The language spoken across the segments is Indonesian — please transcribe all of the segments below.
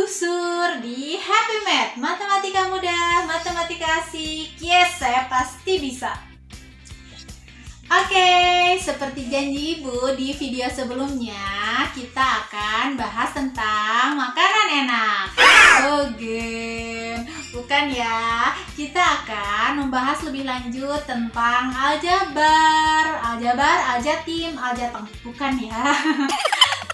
Busur di Happy Math, matematika mudah, matematika asik. Yes, saya pasti bisa. Oke, seperti janji Ibu di video sebelumnya, kita akan bahas tentang makanan enak. Oke, bukan ya. Kita akan membahas lebih lanjut tentang aljabar, aljatim, aljateng. Bukan ya.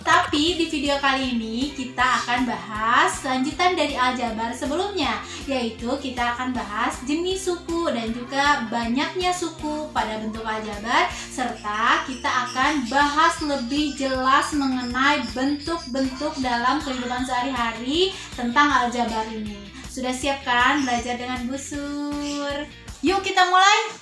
Tapi di video kali ini kita akan bahas lanjutan dari aljabar sebelumnya, yaitu kita akan bahas jenis suku dan juga banyaknya suku pada bentuk aljabar, serta kita akan bahas lebih jelas mengenai bentuk-bentuk dalam kehidupan sehari-hari tentang aljabar ini. Sudah siap kan belajar dengan Busur? Yuk kita mulai!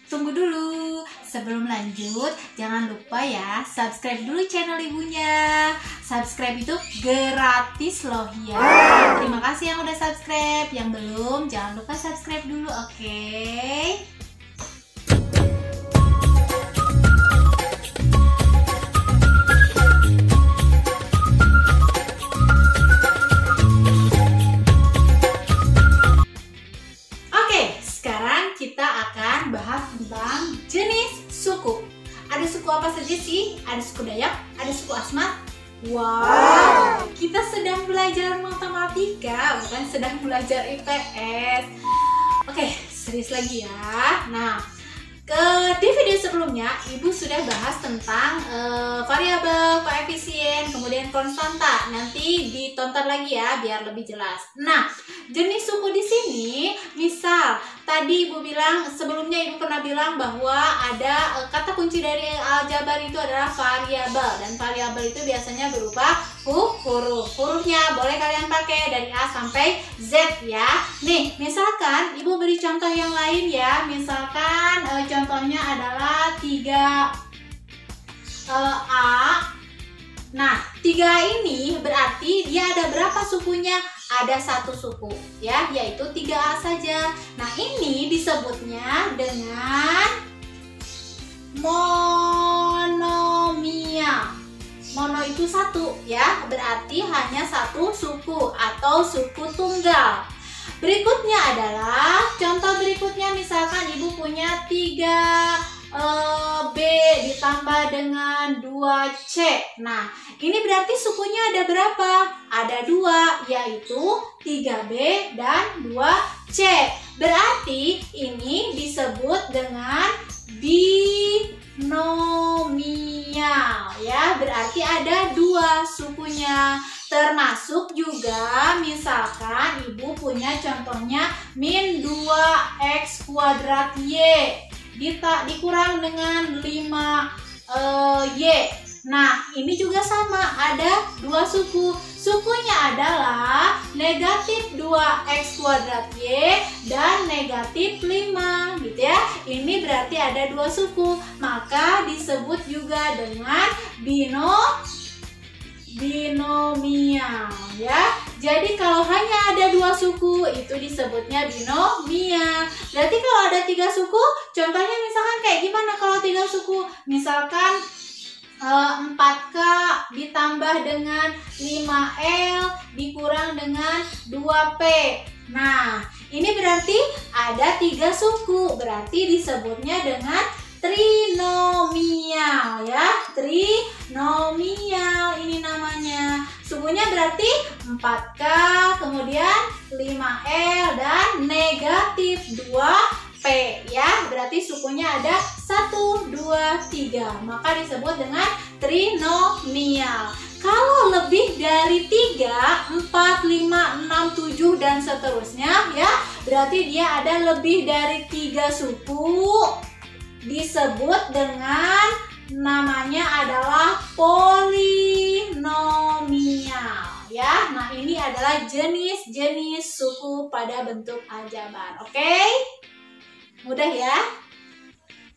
Tunggu dulu, sebelum lanjut jangan lupa ya subscribe dulu channel ibunya. Subscribe itu gratis loh ya. Terima kasih yang udah subscribe, yang belum jangan lupa subscribe dulu, oke? Tentang jenis suku. Ada suku apa saja sih? Ada suku Dayak, ada suku Asmat. Wow, kita sedang belajar matematika, bukan sedang belajar IPS. Oke, serius lagi ya. Nah, di video sebelumnya Ibu sudah bahas tentang variabel, koefisien, kemudian konstanta. Nanti ditonton lagi ya biar lebih jelas. Nah, jenis suku di sini, misal tadi Ibu bilang, sebelumnya Ibu pernah bilang bahwa ada kata kunci dari aljabar itu adalah variabel, dan variabel itu biasanya berupa huruf. Hurufnya boleh kalian pakai dari A sampai Z ya. Nih, misalkan Ibu beri contoh yang lain ya. Misalkan contohnya adalah 3A. Nah, 3 ini berarti dia ada berapa sukunya? Ada satu suku ya, yaitu 3A saja. Nah, ini disebutnya dengan monomial. Mono itu satu ya, berarti hanya satu suku atau suku tunggal. Berikutnya adalah contoh berikutnya, misalkan Ibu punya 3B ditambah dengan 2C. Nah, ini berarti sukunya ada berapa? Ada 2, yaitu 3B dan 2C. Berarti ini disebut dengan binomial ya, berarti ada 2 sukunya. Termasuk juga misalkan Ibu punya contohnya min 2x kuadrat Y dikurang dengan 5y. Nah, ini juga sama, ada 2 suku. Sukunya adalah negatif 2x kuadrat Y dan negatif 5 gitu ya. Ini berarti ada 2 suku, maka disebut juga dengan binomial ya. Jadi kalau hanya ada 2 suku itu disebutnya binomial. Berarti kalau ada 3 suku, contohnya misalkan kayak gimana kalau 3 suku? Misalkan 4K ditambah dengan 5L dikurang dengan 2P. Nah, ini berarti ada 3 suku, berarti disebutnya dengan trinomial ya. Trinomial ini namanya. Sukunya berarti 4K, kemudian 5L dan negatif 2P ya. Berarti sukunya ada 1, 2, 3. Maka disebut dengan trinomial. Kalau lebih dari 3, 4, 5, 6, 7 dan seterusnya ya, berarti dia ada lebih dari 3 suku, disebut dengan namanya adalah polinomial ya. Nah, ini adalah jenis-jenis suku pada bentuk aljabar. Oke? Mudah ya?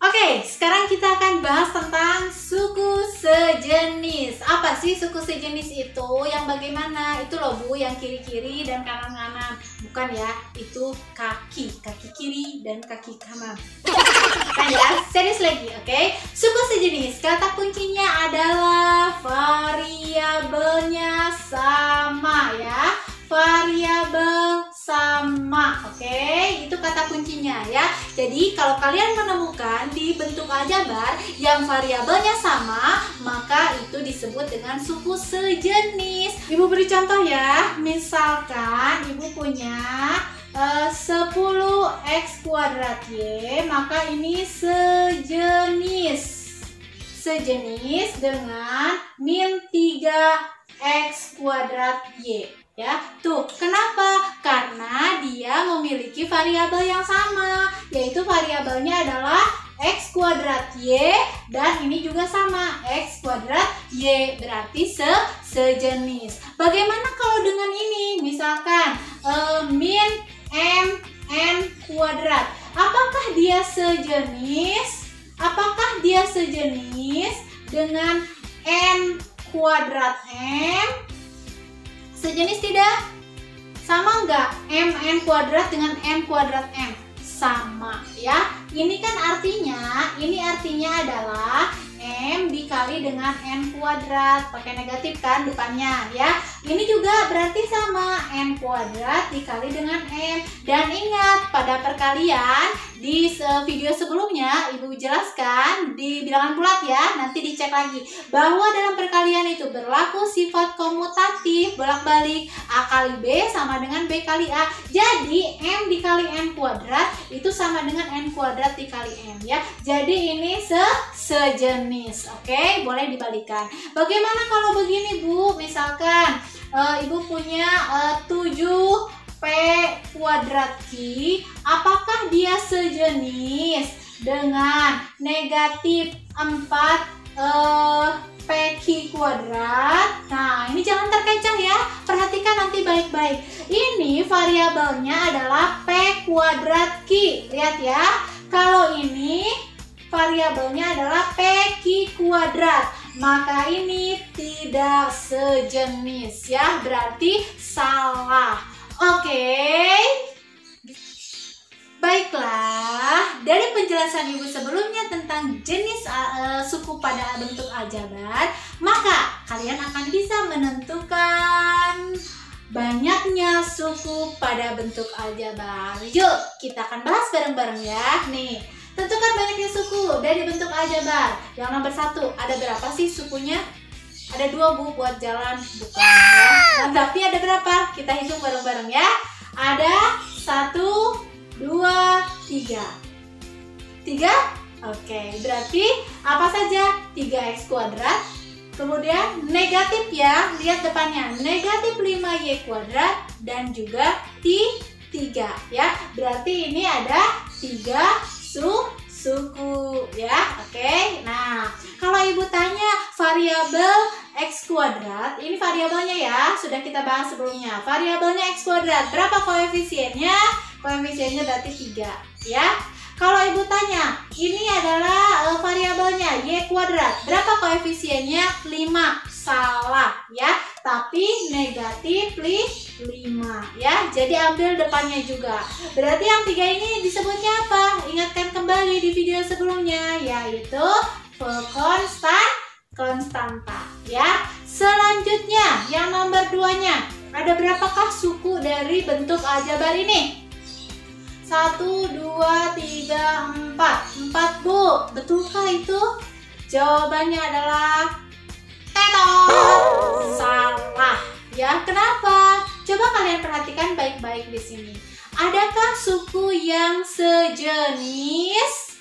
Oke, sekarang kita akan bahas tentang suku sejenis. Apa sih suku sejenis itu? Yang bagaimana? Itu loh Bu, yang kiri-kiri dan kanan-kanan. Bukan ya, itu kaki kiri dan kaki kanan. Kan ya, serius lagi, oke? Suku sejenis, kata kuncinya adalah variabelnya Jadi kalau kalian menemukan di bentuk aljabar yang variabelnya sama, maka itu disebut dengan suku sejenis. Ibu beri contoh ya. Misalkan ibu punya 10x kuadrat Y, maka ini sejenis dengan min 3x kuadrat Y. Ya, tuh kenapa? Karena dia memiliki variabel yang sama, yaitu variabelnya adalah x kuadrat Y, dan ini juga sama, x kuadrat Y, berarti sejenis. Bagaimana kalau dengan ini? Misalkan min mn kuadrat, apakah dia sejenis? Apakah dia sejenis dengan n kuadrat m? Sejenis tidak? Sama enggak? Mn kuadrat dengan m kuadrat m? Sama ya. Ini kan artinya, adalah m dikali dengan n kuadrat. Pakai negatif kan depannya ya. Ini juga berarti sama, n kuadrat dikali dengan m. Dan ingat, pada perkalian di video sebelumnya ibu jelaskan di bilangan bulat ya, nanti dicek lagi, bahwa dalam perkalian itu berlaku sifat komutatif, bolak-balik, a kali b sama dengan b kali a. Jadi m dikali n kuadrat itu sama dengan n kuadrat dikali m ya. Jadi ini sejenis. Oke, boleh dibalikan. Bagaimana kalau begini Bu? Misalkan ibu punya 7p kuadrat Q, apakah dia sejenis dengan negatif 4pq kuadrat? Nah, ini jangan terkecoh ya, perhatikan nanti baik-baik. Ini variabelnya adalah p kuadrat Q. Lihat ya, kalau ini variabelnya adalah pq kuadrat, maka ini tidak sejenis ya, berarti salah. Oke. Baiklah, dari penjelasan ibu sebelumnya tentang jenis suku pada bentuk aljabar, maka kalian akan bisa menentukan banyaknya suku pada bentuk aljabar. Yuk, kita akan bahas bareng-bareng ya. Nih, tentukan banyaknya suku dari bentuk aljabar. Yang nomor 1, ada berapa sih sukunya? Ada 2 Bu, buat jalan bukan ya. Nah, tapi ada berapa? Kita hitung bareng-bareng ya. Ada 1, 2, 3. 3? Oke, berarti apa saja? 3x kuadrat. Kemudian negatif ya, lihat depannya, negatif 5y kuadrat dan juga 3 ya. Berarti ini ada 3 suku ya. Oke. Nah, kalau ibu tanya variabel x kuadrat, ini variabelnya ya, sudah kita bahas sebelumnya. Variabelnya x kuadrat, berapa koefisiennya? Koefisiennya berarti 3 ya. Kalau ibu tanya, ini adalah variabelnya y kuadrat, berapa koefisiennya? 5. Salah ya, tapi negatif 5 ya. Jadi ambil depannya juga. Berarti yang 3 ini disebutnya apa? Ingatkan kembali di video sebelumnya, yaitu konstanta ya. Selanjutnya yang nomor 2-nya, ada berapakah suku dari bentuk aljabar ini? 1, 2, 3, 4. 4 Bu, betulkah itu? Jawabannya adalah salah ya. Kenapa? Coba kalian perhatikan baik-baik di sini. Adakah suku yang sejenis?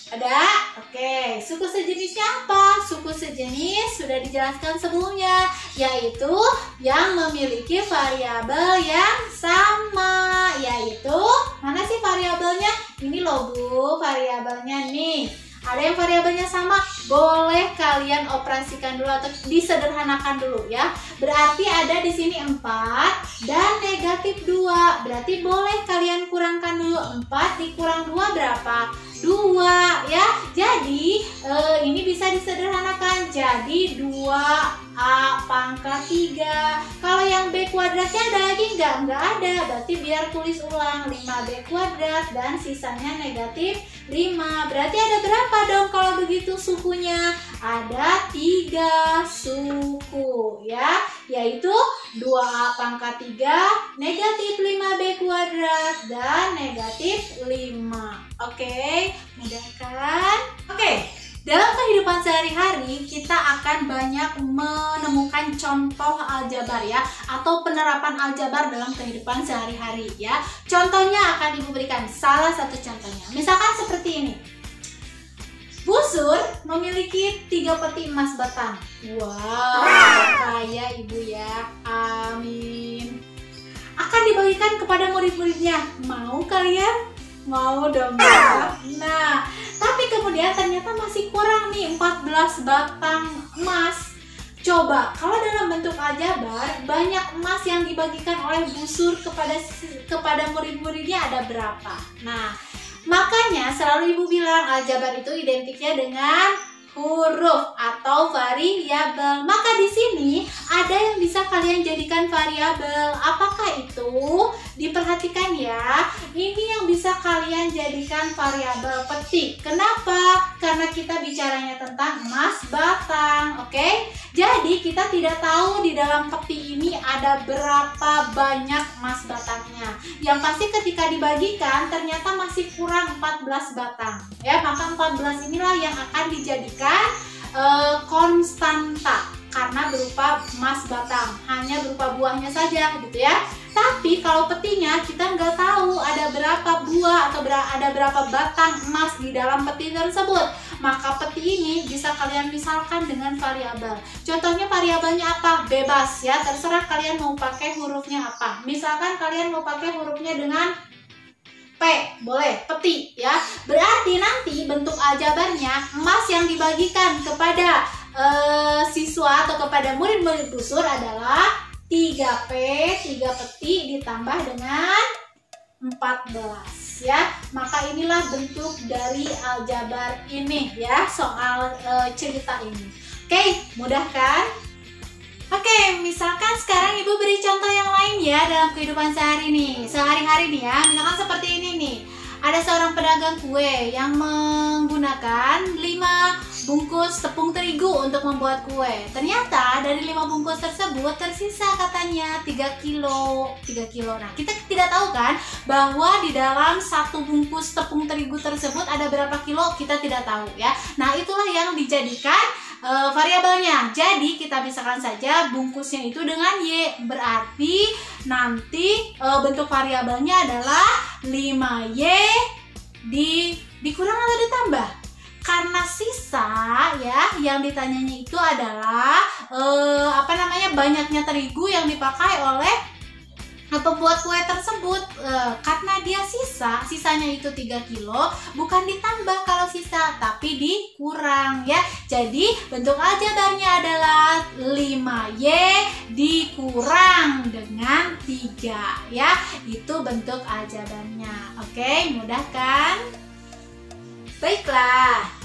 Ada? Oke, suku sejenisnya apa? Suku sejenis sudah dijelaskan sebelumnya, yaitu yang memiliki variabel yang sama. Yaitu, mana sih variabelnya? Ini loh Bu, variabelnya nih. Ada yang variabelnya sama, boleh kalian operasikan dulu atau disederhanakan dulu ya. Berarti ada di sini 4 dan negatif 2. Berarti boleh kalian kurangkan dulu. 4 dikurang 2 berapa? 2 ya. Jadi ini bisa disederhanakan jadi 2a pangkat 3. Kalau yang b kuadratnya ada lagi nggak? Nggak ada. Berarti biar tulis ulang 5b kuadrat dan sisanya negatif 5. Berarti ada berapa dong kalau begitu sukunya? Ada 3 suku ya, yaitu 2A pangkat 3, negatif 5B kuadrat, dan negatif 5. Oke, mudah kan? Oke, dalam kehidupan sehari-hari kita akan banyak menemukan contoh aljabar ya, atau penerapan aljabar dalam kehidupan sehari-hari ya. Contohnya akan Ibu berikan salah satu contohnya. Misalkan seperti ini. Busur memiliki 3 peti emas batang. Wow, kaya Ibu ya. Amin. Akan dibagikan kepada murid-muridnya. Mau kalian? Mau dong ya. Nah, tapi kemudian ternyata masih kurang nih 14 batang emas. Coba, kalau dalam bentuk aljabar, banyak emas yang dibagikan oleh busur kepada murid-muridnya ada berapa? Nah, makanya selalu Ibu bilang aljabar itu identiknya dengan huruf atau variabel. Maka di sini ada yang bisa kalian jadikan variabel. Apakah itu? Diperhatikan ya. Ini yang bisa kalian jadikan variabel peti. Kenapa? Karena kita bicaranya tentang emas batang, oke? Jadi kita tidak tahu di dalam peti ini ada berapa banyak emas batangnya. Yang pasti ketika dibagikan ternyata masih kurang 14 batang. Ya, maka 14 inilah yang akan dijadikan konstanta karena berupa emas batang, hanya berupa buahnya saja gitu ya. Tapi kalau petinya kita nggak tahu ada berapa buah atau ada berapa batang emas di dalam peti tersebut. Maka peti ini bisa kalian misalkan dengan variabel. Contohnya variabelnya apa? Bebas ya, terserah kalian mau pakai hurufnya apa. Misalkan kalian mau pakai hurufnya dengan P, boleh, peti ya. Berarti nanti bentuk aljabarnya emas yang dibagikan kepada siswa atau kepada murid-murid busur adalah 3P, 3 peti ditambah dengan 14 ya. Maka inilah bentuk dari aljabar ini ya, soal cerita ini. Oke, mudah kan? Oke, misalkan sekarang Ibu beri contoh yang lain ya dalam kehidupan sehari-hari nih ya. Misalkan seperti ini nih. Ada seorang pedagang kue yang menggunakan 5 bungkus tepung terigu untuk membuat kue. Ternyata dari 5 bungkus tersebut tersisa katanya 3 kilo. Nah, kita tidak tahu kan bahwa di dalam 1 bungkus tepung terigu tersebut ada berapa kilo, kita tidak tahu ya. Nah, itulah yang dijadikan variabelnya. Jadi kita pisahkan saja bungkusnya itu dengan Y. Berarti nanti bentuk variabelnya adalah 5Y dikurang atau ditambah. Karena sisa ya yang ditanyanya itu adalah banyaknya terigu yang dipakai oleh pembuat kue tersebut. Karena dia sisanya itu 3 kilo, bukan ditambah kalau sisa, tapi dikurang ya. Jadi bentuk aljabarnya adalah 5Y dikurang dengan 3 ya. Itu bentuk aljabarnya. Oke, mudah kan? Baiklah.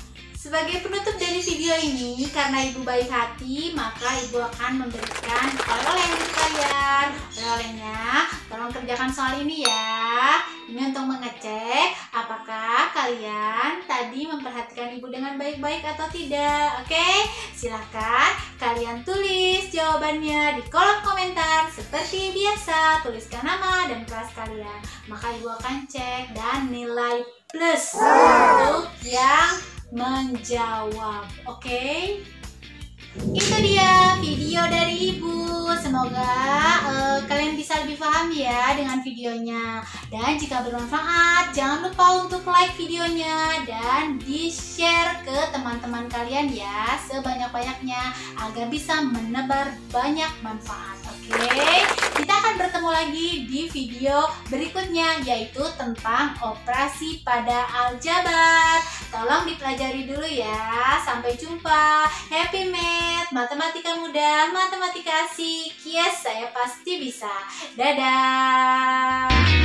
Sebagai penutup dari video ini, karena Ibu baik hati, maka Ibu akan memberikan oleh-oleh untuk kalian. Oleh-olehnya, tolong kerjakan soal ini ya. Ini untuk mengecek apakah kalian tadi memperhatikan Ibu dengan baik-baik atau tidak. Oke, silahkan kalian tulis jawabannya di kolom komentar. Seperti biasa, tuliskan nama dan kelas kalian. Maka Ibu akan cek dan nilai plus untuk yang menjawab. Oke? Itu dia video dari Ibu. Semoga kalian bisa lebih paham ya dengan videonya. Dan jika bermanfaat, jangan lupa untuk like videonya dan di-share ke teman-teman kalian ya, sebanyak-banyaknya agar bisa menebar banyak manfaat. Oke? Kita akan bertemu lagi di video berikutnya, yaitu tentang operasi pada aljabar. Tolong dipelajari dulu ya. Sampai jumpa. Happy Math, matematika mudah, matematika asik. Yes, saya pasti bisa. Dadah.